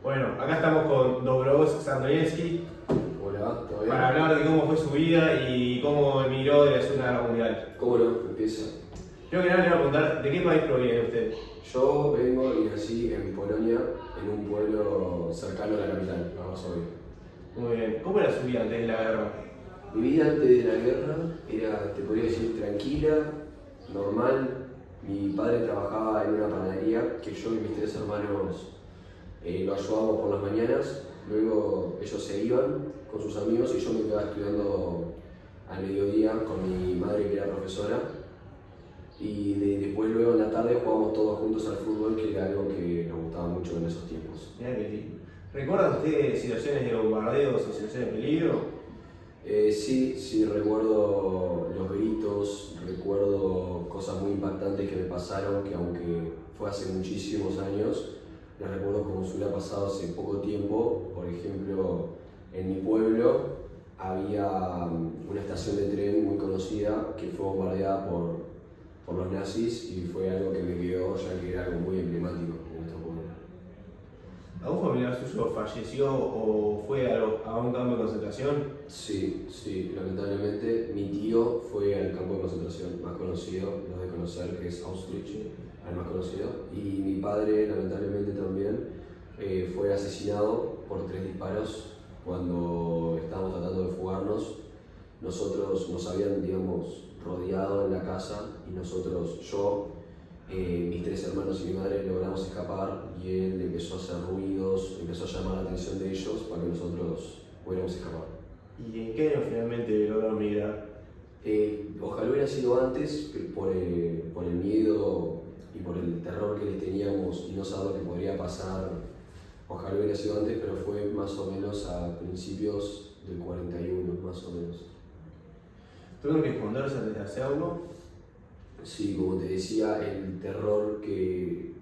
Bueno, acá estamos con Dobrogoz Sandoyevsky Hola, ¿todo bien? para hablar de cómo fue su vida y cómo emigró de la Segunda Guerra Mundial. ¿Cómo no? Empieza. Yo que nada le voy a preguntar, ¿de qué país proviene usted? Yo vengo y nací en Polonia, en un pueblo cercano a la capital, Varsovia. Muy bien, ¿cómo era su vida antes de la guerra? Mi vida antes de la guerra era, te podría decir, tranquila, normal. Mi padre trabajaba en una panadería que yo y mis tres hermanos lo ayudábamos por las mañanas. Luego ellos se iban con sus amigos y yo me quedaba estudiando al mediodía con mi madre que era profesora. Y después luego en la tarde jugábamos todos juntos al fútbol, que era algo que nos gustaba mucho en esos tiempos. Mirá que lindo. ¿Recuerda usted situaciones de bombardeos o situaciones de peligro? Sí, recuerdo los gritos, recuerdo cosas muy impactantes que me pasaron, que aunque fue hace muchísimos años, las recuerdo como si hubiera pasado hace poco tiempo. Por ejemplo, en mi pueblo había una estación de tren muy conocida que fue bombardeada por los nazis y fue algo que me quedó, ya que era algo muy emblemático en nuestro pueblo. ¿Algún familiar suyo falleció o fue a un campo de concentración? Sí, lamentablemente mi tío fue al campo de concentración más conocido, no de conocer, que es Auschwitz, el más conocido, y mi padre lamentablemente también fue asesinado por 3 disparos cuando estábamos tratando de fugarnos. Nosotros nos habían, digamos, rodeado en la casa y nosotros, yo, mis 3 hermanos y mi madre logramos escapar y él empezó a hacer ruidos, empezó a llamar la atención de ellos para que nosotros pudiéramos escapar. ¿Y en qué año finalmente lograron migrar? Ojalá hubiera sido antes, pero por el miedo y por el terror que les teníamos y no saber lo que podría pasar. Ojalá hubiera sido antes, pero fue más o menos a principios del 41, más o menos. ¿Tuvieron que esconderse antes de hacerlo? Sí, como te decía, el terror que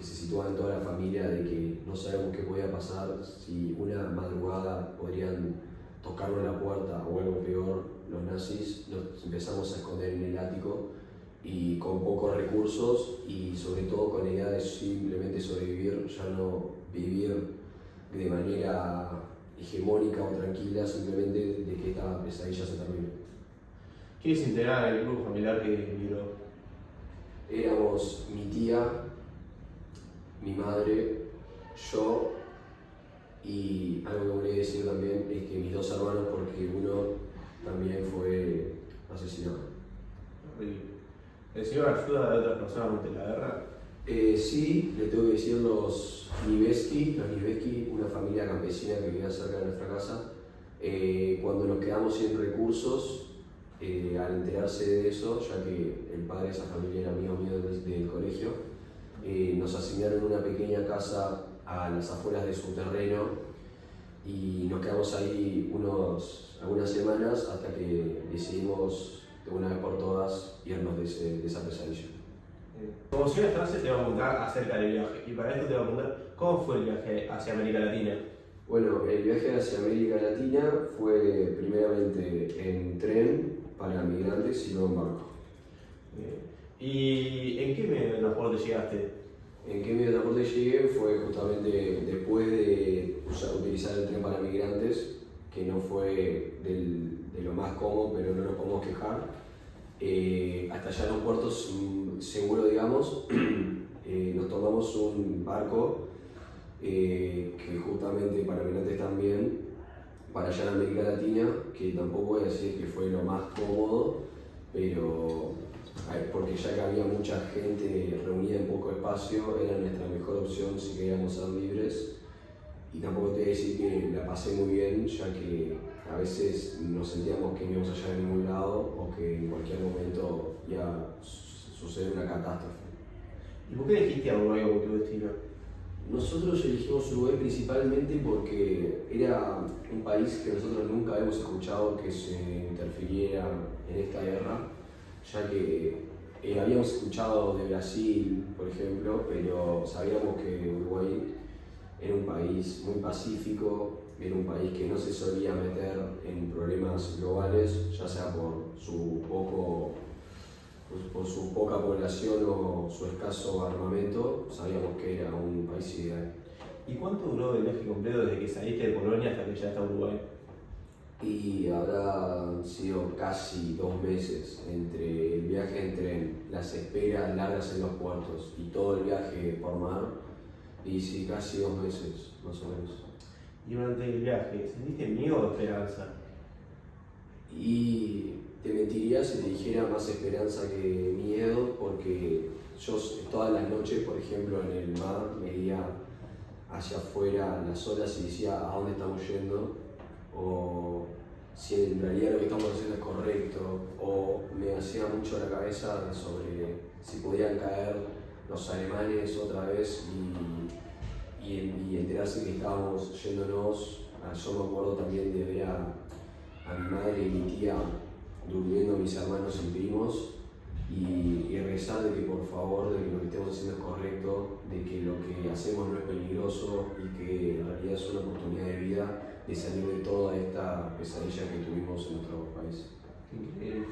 se sitúa en toda la familia de que no sabemos qué podía pasar, si una madrugada podrían tocarnos la puerta o algo peor, los nazis. Nos empezamos a esconder en el ático y con pocos recursos y sobre todo con la idea de simplemente sobrevivir, ya no vivir de manera hegemónica o tranquila, simplemente de que esta pesadilla se termine. ¿Quiénes integraban el grupo familiar que migró? Éramos mi tía, mi madre, yo y algo que quería decir también es que mis 2 hermanos, porque uno también fue asesinado. Horrible. ¿Recibió ayuda de otras personas durante la guerra? Sí, le tengo que decir los Niveski, una familia campesina que vivía cerca de nuestra casa. Cuando nos quedamos sin recursos, al enterarse de eso, ya que el padre de esa familia era amigo mío del colegio, nos asignaron una pequeña casa a las afueras de su terreno y nos quedamos ahí algunas semanas hasta que decidimos de una vez por todas irnos de esa pesadilla. Como señor Strasser te va a preguntar acerca del viaje y para esto te va a preguntar ¿cómo fue el viaje hacia América Latina? Bueno, el viaje hacia América Latina fue primeramente en tren para migrantes y luego en barco. ¿Y en qué medio de transporte llegaste? ¿En qué medio de transporte llegué? Fue justamente después de utilizar el tren para migrantes, que no fue de lo más cómodo, pero no nos podemos quejar. Hasta allá en los puertos seguros, digamos, nos tomamos un barco que justamente para migrantes también, para allá en América Latina, que tampoco voy a decir que fue lo más cómodo, pero porque ya que había mucha gente reunida en poco espacio, era nuestra mejor opción si queríamos ser libres. Y tampoco te voy a decir que la pasé muy bien, ya que a veces nos sentíamos que no íbamos a llegar a ningún lado o que en cualquier momento iba a suceder una catástrofe. ¿Y por qué elegiste a Uruguay como tu destino? Nosotros elegimos Uruguay principalmente porque era un país que nosotros nunca habíamos escuchado que se interfiriera en esta guerra, ya que habíamos escuchado de Brasil, por ejemplo, pero sabíamos que Uruguay era un país muy pacífico, era un país que no se solía meter en problemas globales, ya sea por su poca población o su escaso armamento. Sabíamos que era un país ideal. ¿Y cuánto duró el viaje completo desde que saliste de Polonia hasta que llegaste a Uruguay? Y habrá sido casi 2 meses entre el viaje en tren, las esperas largas en los puertos y todo el viaje por mar. Y sí, casi 2 meses, más o menos. Y durante el viaje, ¿sentiste miedo o esperanza? Y te mentiría si te dijera más esperanza que miedo, porque yo todas las noches, por ejemplo, en el mar, veía hacia afuera las olas y decía a dónde estamos yendo, o si en realidad lo que estamos haciendo es correcto, o me hacía mucho la cabeza sobre si podían caer los alemanes otra vez y enterarse que estábamos yéndonos. Yo me acuerdo también de ver a mi madre y mi tía durmiendo, mis hermanos y primos, y rezar de que por favor, de que lo que estemos haciendo es correcto, de que lo que hacemos no es peligroso y que en realidad es una oportunidad de vida de salir de toda esta pesadilla que tuvimos en nuestro país. Increíble.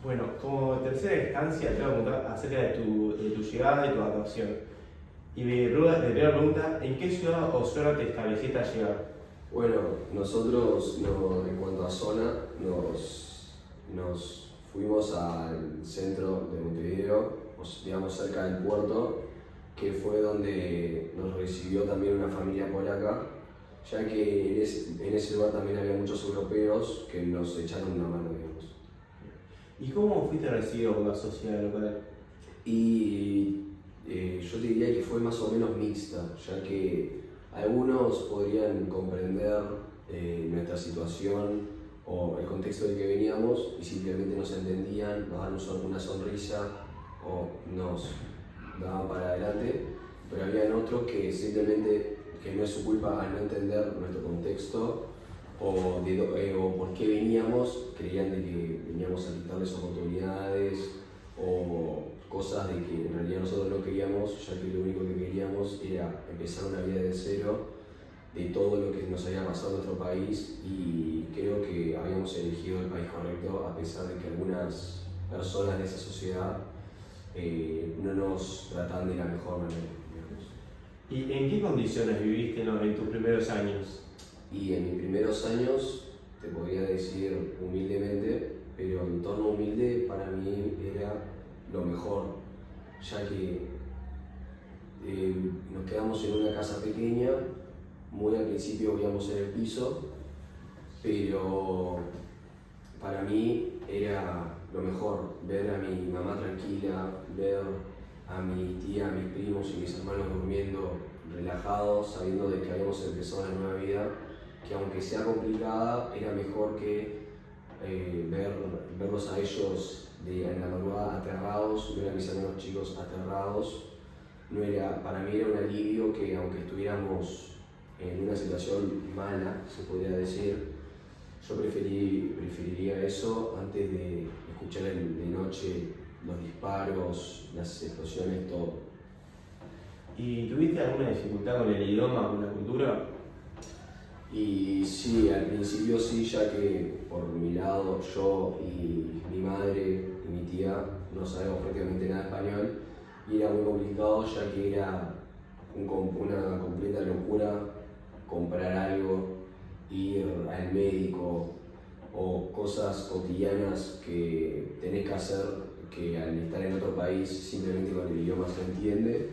Bueno, como tercera instancia te voy a preguntar acerca de tu llegada y tu adaptación. Y mi primera pregunta, ¿en qué ciudad o zona te estableciste al llegar? Bueno, nosotros en cuanto a zona nos fuimos al centro de Montevideo, digamos cerca del puerto, que fue donde nos recibió también una familia polaca, ya que en ese lugar también había muchos europeos que nos echaron una mano, digamos. ¿Y cómo fuiste recibido por la sociedad local? Y yo te diría que fue más o menos mixta, ya que algunos podrían comprender nuestra situación o el contexto del que veníamos y simplemente nos entendían, nos daban una sonrisa o nos daban para adelante, pero habían otros que simplemente, que no es su culpa al no entender nuestro contexto o por qué veníamos, creían de que veníamos a quitarles oportunidades o cosas de que en realidad nosotros no queríamos, ya que lo único que queríamos era empezar una vida de cero, de todo lo que nos había pasado en nuestro país, y creo que habíamos elegido el país correcto a pesar de que algunas personas de esa sociedad no nos tratan de la mejor manera, digamos. ¿Y en qué condiciones viviste en tus primeros años? Y en mis primeros años, te podría decir humildemente, pero el entorno humilde para mí era lo mejor, ya que nos quedamos en una casa pequeña, muy al principio vivíamos en el piso, pero para mí era lo mejor ver a mi mamá tranquila, ver a mi tía, a mis primos y mis hermanos durmiendo relajados, sabiendo de que habíamos empezado una nueva vida, que aunque sea complicada, era mejor que verlos a ellos en la madrugada aterrados, ver a mis hermanos chicos aterrados. Para mí era un alivio que aunque estuviéramos en una situación mala, se podría decir, yo preferiría eso antes de escuchar de noche los disparos, las explosiones, todo. ¿Y tuviste alguna dificultad con el idioma o con la cultura? Y sí, al principio sí, ya que por mi lado yo y mi madre y mi tía no sabemos prácticamente nada de español, y era muy complicado, ya que era una completa locura comprar algo, ir al médico o cosas cotidianas que tenés que hacer, que al estar en otro país simplemente con el idioma se entiende.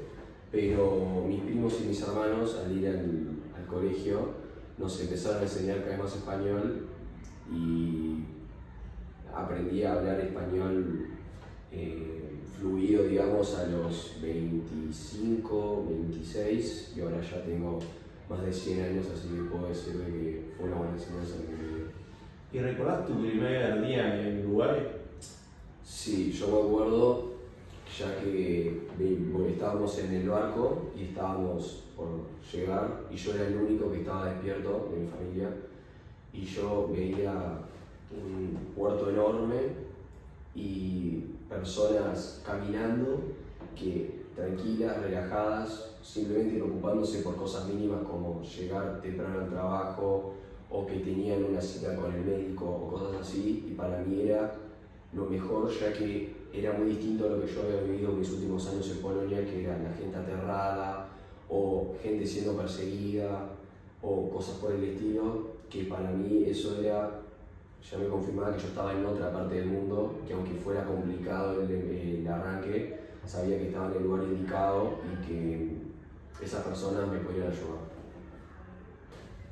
Pero mis primos y mis hermanos al ir al colegio nos empezaron a enseñar cada vez más español y aprendí a hablar español fluido, digamos, a los 25, 26, y ahora ya tengo más de 100 años, así que puedo decir de que fue una buena enseñanza en mi vida. ¿Y recordás tu primer día en Uruguay? Sí, yo me acuerdo, ya que estábamos en el barco y estábamos por llegar, y yo era el único que estaba despierto de mi familia, y yo veía un puerto enorme y personas caminando, que tranquilas, relajadas, simplemente preocupándose por cosas mínimas como llegar temprano al trabajo o que tenían una cita con el médico o cosas así, y para mí era lo mejor, ya que era muy distinto a lo que yo había vivido en mis últimos años en Polonia, que era la gente aterrada o gente siendo perseguida o cosas por el estilo, que para mí eso era, ya me confirmaba que yo estaba en otra parte del mundo, que aunque fuera complicado el arranque, sabía que estaba en el lugar indicado y que esas personas me podían ayudar.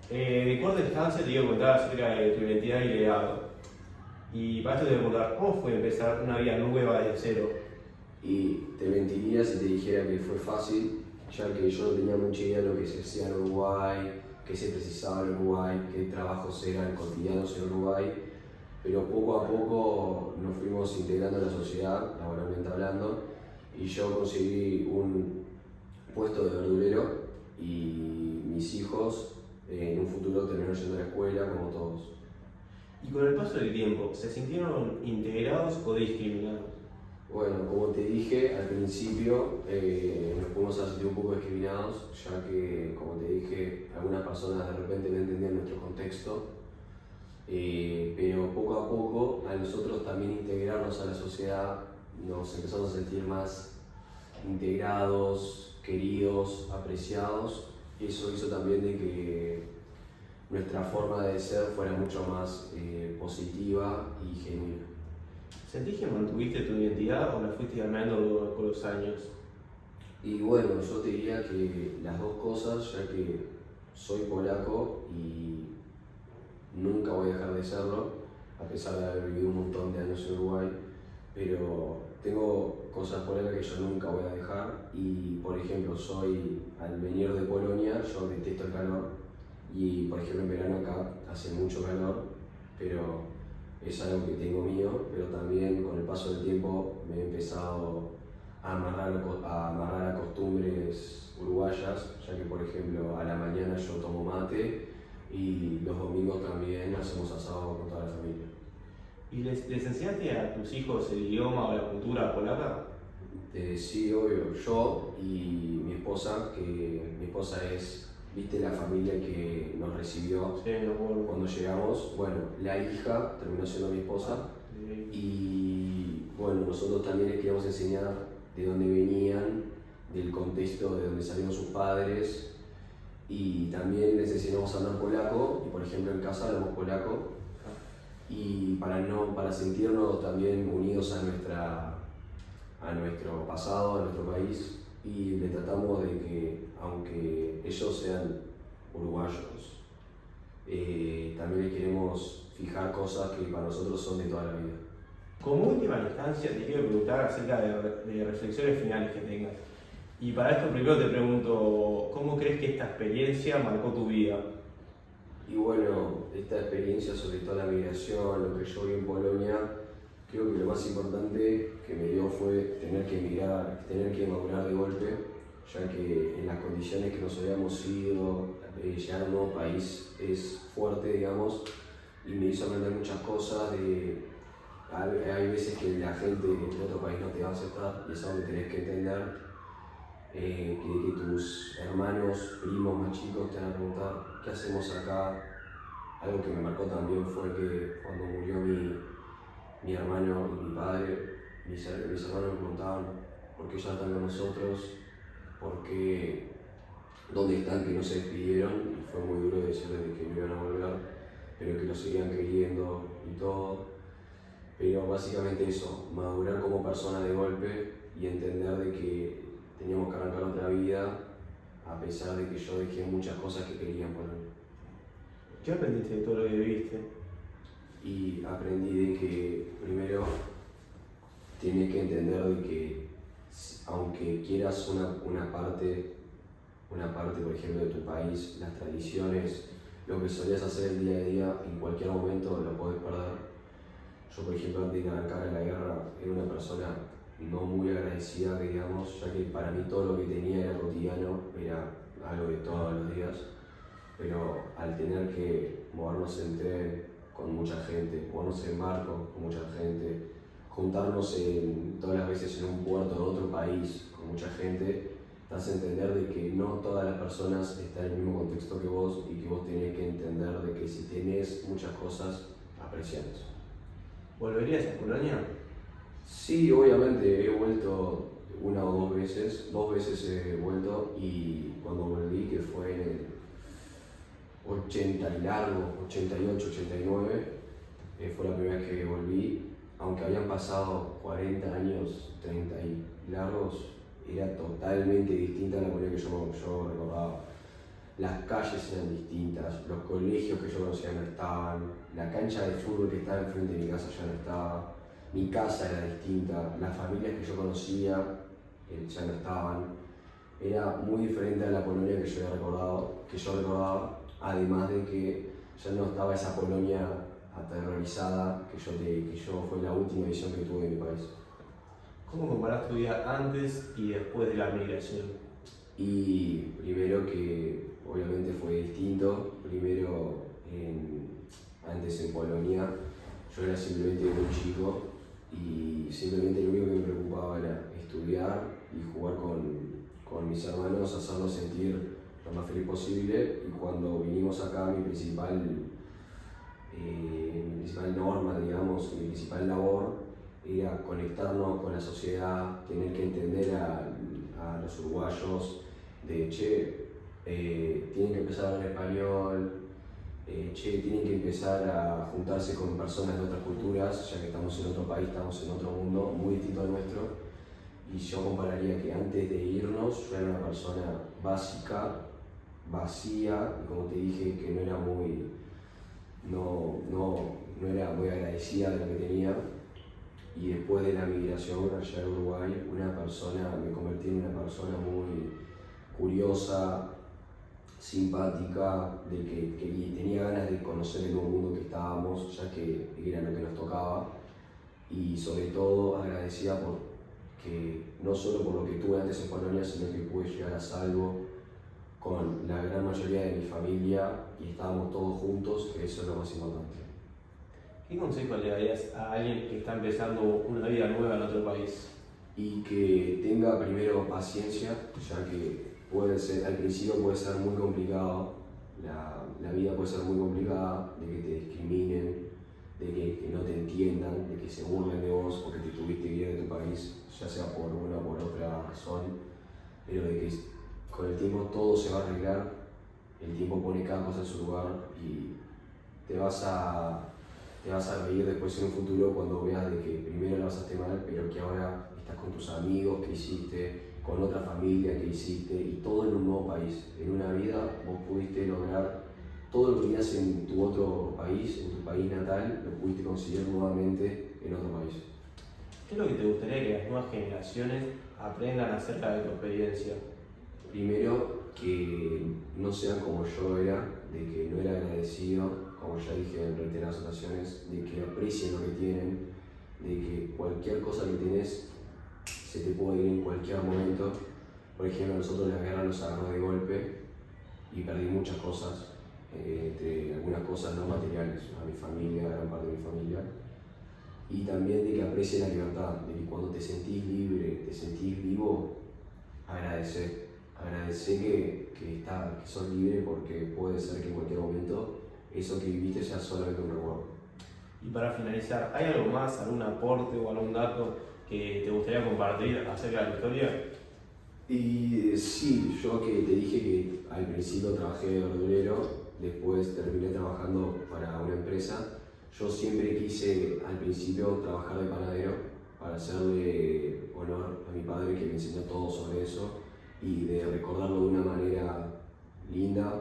De corta distancia te iba a contar acerca de tu identidad y legado. Y para esto te voy a preguntar, ¿cómo fue empezar una vida nueva desde cero? Y te mentiría si te dijera que fue fácil, ya que yo no tenía mucha idea de lo que se hacía en Uruguay, qué se precisaba en Uruguay, qué trabajos eran cotidianos en Uruguay, pero poco a poco nos fuimos integrando en la sociedad, laboralmente hablando, y yo conseguí un puesto de verdulero y mis hijos en un futuro terminaron yendo a la escuela como todos. Y con el paso del tiempo, ¿se sintieron integrados o discriminados? Bueno, como te dije al principio, nos fuimos a sentir un poco discriminados, ya que, como te dije, algunas personas de repente no entendían nuestro contexto, pero poco a poco, a nosotros también integrarnos a la sociedad, nos empezamos a sentir más integrados, queridos, apreciados, y eso hizo también de que nuestra forma de ser fuera mucho más positiva y genuina. ¿Sentís que mantuviste tu identidad o la fuiste ganando con los años? Y bueno, yo te diría que las dos cosas, ya que soy polaco y nunca voy a dejar de serlo, a pesar de haber vivido un montón de años en Uruguay, pero tengo cosas polacas que yo nunca voy a dejar y, por ejemplo, al venir de Polonia, yo detesto el calor y, por ejemplo, en verano acá hace mucho calor, pero es algo que tengo mío, pero también con el paso del tiempo me he empezado a amarrar a costumbres uruguayas, ya que por ejemplo a la mañana yo tomo mate y los domingos también hacemos asado con toda la familia. ¿Y les enseñaste a tus hijos el idioma o la cultura polaca? Sí, obvio, yo y mi esposa, que mi esposa es, viste, la familia que nos recibió Sí, me acuerdo. cuando llegamos, bueno, la hija terminó siendo mi esposa. Sí. Y bueno, nosotros también les queríamos enseñar de dónde venían, del contexto de donde salieron sus padres, y también les enseñamos a hablar polaco, y por ejemplo en casa hablamos polaco, y para sentirnos también unidos a nuestro pasado, a nuestro país, y le tratamos de que, aunque ellos sean uruguayos, también les queremos fijar cosas que para nosotros son de toda la vida. Como última instancia, te quiero preguntar acerca de reflexiones finales que tengas. Y para esto primero te pregunto, ¿cómo crees que esta experiencia marcó tu vida? Y bueno, esta experiencia, sobre todo la migración, lo que yo vi en Polonia, creo que lo más importante que me dio fue tener que emigrar, tener que madurar de golpe, ya que en las condiciones que nos habíamos ido, llegar a un nuevo país es fuerte, digamos, y me hizo aprender muchas cosas. Hay veces que la gente en otro país no te va a aceptar y es algo que tenés que entender. Que tus hermanos, primos más chicos te van a preguntar ¿qué hacemos acá? Algo que me marcó también fue que cuando murió mi hermano y mi padre, mis hermanos me preguntaban por qué ya están con nosotros, dónde están, que no se despidieron, y fue muy duro decirles de que no iban a volver, pero que lo seguían queriendo y todo. Pero básicamente eso, madurar como persona de golpe y entender de que teníamos que arrancar otra vida, a pesar de que yo dejé muchas cosas que querían ponerme. ¿Qué aprendiste de todo lo que viviste? Y aprendí de que primero tienes que entender de que aunque quieras una parte, por ejemplo, de tu país, las tradiciones, lo que solías hacer el día a día, en cualquier momento lo podés perder. Yo, por ejemplo, antes de arrancar a la guerra, era una persona no muy agradecida, digamos, ya que para mí todo lo que tenía era cotidiano, era algo de todos los días, pero al tener que movernos en tren con mucha gente, movernos en barco con mucha gente, juntarnos todas las veces en un puerto de otro país con mucha gente, te hace entender de que no todas las personas están en el mismo contexto que vos y que vos tenés que entender de que si tenés muchas cosas, apreciarlas. ¿Volverías a Polonia? Sí, obviamente, he vuelto una o dos veces he vuelto y cuando volví, que fue en el 80 y largo, 88, 89, fue la primera vez que volví, aunque habían pasado 40 años, 30 y largos, era totalmente distinta a la Polonia que yo recordaba. Las calles eran distintas, los colegios que yo conocía no estaban, la cancha de fútbol que estaba enfrente de mi casa ya no estaba, mi casa era distinta, las familias que yo conocía ya no estaban. Era muy diferente a la Polonia que yo recordaba, además de que ya no estaba esa Polonia aterrorizada que yo fue la última visión que tuve de mi país. ¿Cómo comparás tu vida antes y después de la migración? Y primero que obviamente fue distinto, antes en Polonia yo era simplemente un chico y simplemente lo único que me preocupaba era estudiar y jugar con mis hermanos, hacerlos sentir lo más feliz posible. Y cuando vinimos acá mi principal norma, digamos, mi principal labor era conectarnos con la sociedad, tener que entender a los uruguayos de tienen que empezar a hablar español, tienen que empezar a juntarse con personas de otras culturas, ya que estamos en otro país, estamos en otro mundo muy distinto al nuestro. Y yo compararía que antes de irnos yo era una persona básica, vacía, y como te dije que no era muy agradecida de lo que tenía. Y después de la migración allá a Uruguay, me convertí en una persona muy curiosa, simpática, de que tenía ganas de conocer el nuevo mundo que estábamos, ya que era lo que nos tocaba, y sobre todo agradecida no solo por lo que tuve antes en Polonia, sino que pude llegar a salvo con la gran mayoría de mi familia y estábamos todos juntos, que eso es lo más importante. ¿Qué consejo le darías a alguien que está empezando una vida nueva en otro país? Y que tenga primero paciencia, ya que al principio puede ser muy complicado, la vida puede ser muy complicada, de que te discriminen, de que no te entiendan, de que se burlen de vos porque te tuviste que ir de tu país, ya sea por una o por otra razón, pero de que con el tiempo todo se va a arreglar, el tiempo pone cada cosa en su lugar y te vas a reír después en un futuro cuando veas de que primero la pasaste mal, pero que ahora estás con tus amigos que hiciste, con otra familia que hiciste y todo en un nuevo país. En una vida vos pudiste lograr todo lo que tenías en tu otro país, en tu país natal, lo pudiste conseguir nuevamente en otro país. ¿Qué es lo que te gustaría que las nuevas generaciones aprendan acerca de tu experiencia? Primero, que no sean como yo era, de que no era agradecido, como ya dije en reiteradas ocasiones, de que aprecien lo que tienen, de que cualquier cosa que tenés se te puede ir en cualquier momento. Por ejemplo, a nosotros la guerra nos agarró de golpe y perdí muchas cosas, entre algunas cosas no materiales, a mi familia, gran parte de mi familia. Y también de que aprecien la libertad, de que cuando te sentís libre, te sentís vivo, agradecer que sos libre, porque puede ser que en cualquier momento eso que viviste sea solamente un recuerdo. Y para finalizar, ¿hay algo más, algún aporte o algún dato que te gustaría compartir acerca de la historia? Y sí, yo que te dije que al principio trabajé de verdulero, después terminé trabajando para una empresa. Yo siempre quise al principio trabajar de panadero para hacerle honor a mi padre, que me enseñó todo sobre eso, y de recordarlo de una manera linda,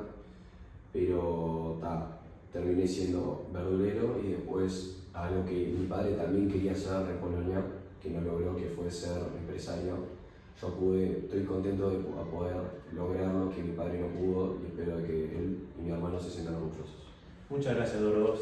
pero terminé siendo verdulero y después algo que mi padre también quería hacer en Polonia, que no logró, que fue ser empresario. Estoy contento de poder lograr lo que mi padre no pudo y espero que él y mi hermano se sientan orgullosos. Muchas gracias, Doros.